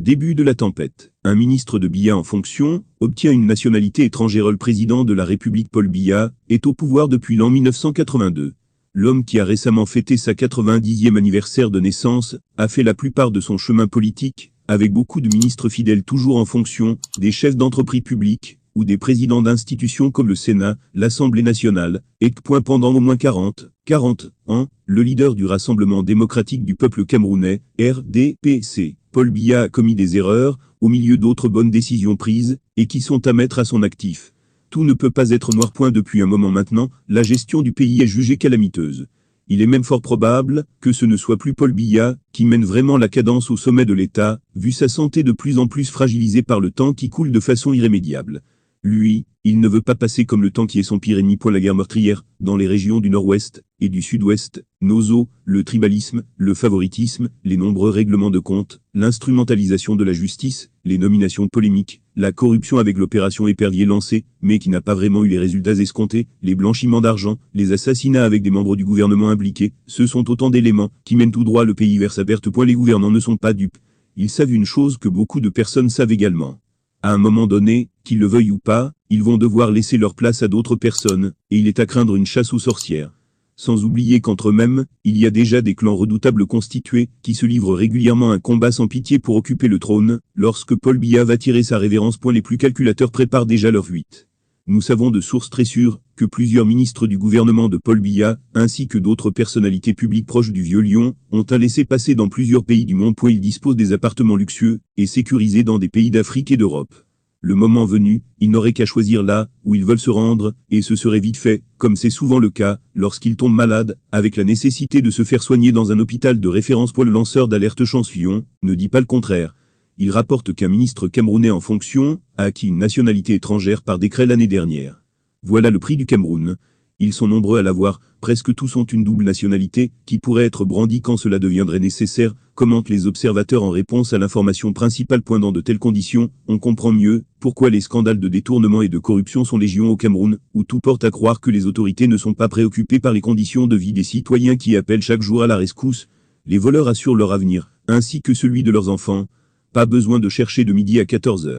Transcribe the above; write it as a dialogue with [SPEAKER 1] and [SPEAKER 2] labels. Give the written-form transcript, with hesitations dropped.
[SPEAKER 1] Début de la tempête. Un ministre de Biya en fonction obtient une nationalité étrangère. Le président de la République Paul Biya est au pouvoir depuis l'an 1982. L'homme qui a récemment fêté sa 90e anniversaire de naissance a fait la plupart de son chemin politique, avec beaucoup de ministres fidèles toujours en fonction, des chefs d'entreprise publiques, ou des présidents d'institutions comme le Sénat, l'Assemblée nationale, et pendant au moins 40 ans, le leader du Rassemblement démocratique du peuple camerounais, RDPC, Paul Biya a commis des erreurs, au milieu d'autres bonnes décisions prises, et qui sont à mettre à son actif. Tout ne peut pas être noir. Depuis un moment maintenant, la gestion du pays est jugée calamiteuse. Il est même fort probable que ce ne soit plus Paul Biya qui mène vraiment la cadence au sommet de l'État, vu sa santé de plus en plus fragilisée par le temps qui coule de façon irrémédiable. Lui, il ne veut pas passer comme le temps qui est son pire ennemi. La guerre meurtrière, dans les régions du nord-ouest et du sud-ouest, nos eaux, le tribalisme, le favoritisme, les nombreux règlements de compte, l'instrumentalisation de la justice, les nominations polémiques, la corruption avec l'opération Épervier lancée, mais qui n'a pas vraiment eu les résultats escomptés, les blanchiments d'argent, les assassinats avec des membres du gouvernement impliqués, ce sont autant d'éléments qui mènent tout droit le pays vers sa perte. Les gouvernants ne sont pas dupes. Ils savent une chose que beaucoup de personnes savent également. À un moment donné, qu'ils le veuillent ou pas, ils vont devoir laisser leur place à d'autres personnes, et il est à craindre une chasse aux sorcières. Sans oublier qu'entre eux-mêmes, il y a déjà des clans redoutables constitués, qui se livrent régulièrement un combat sans pitié pour occuper le trône, lorsque Paul Biya va tirer sa révérence. Les plus calculateurs préparent déjà leur fuite. Nous savons de sources très sûres que plusieurs ministres du gouvernement de Paul Biya, ainsi que d'autres personnalités publiques proches du Vieux Lion, ont un laissez-passer dans plusieurs pays du monde. Ils disposent des appartements luxueux et sécurisés dans des pays d'Afrique et d'Europe. Le moment venu, ils n'auraient qu'à choisir là où ils veulent se rendre, et ce serait vite fait, comme c'est souvent le cas, lorsqu'ils tombent malades, avec la nécessité de se faire soigner dans un hôpital de référence. Le lanceur d'alerte Chancellon ne dit pas le contraire. Il rapporte qu'un ministre camerounais en fonction a acquis une nationalité étrangère par décret l'année dernière. Voilà le prix du Cameroun. Ils sont nombreux à l'avoir, presque tous ont une double nationalité, qui pourrait être brandie quand cela deviendrait nécessaire, commentent les observateurs en réponse à l'information principale. Dans de telles conditions, on comprend mieux pourquoi les scandales de détournement et de corruption sont légion au Cameroun, où tout porte à croire que les autorités ne sont pas préoccupées par les conditions de vie des citoyens qui appellent chaque jour à la rescousse. Les voleurs assurent leur avenir, ainsi que celui de leurs enfants. Pas besoin de chercher de midi à 14h.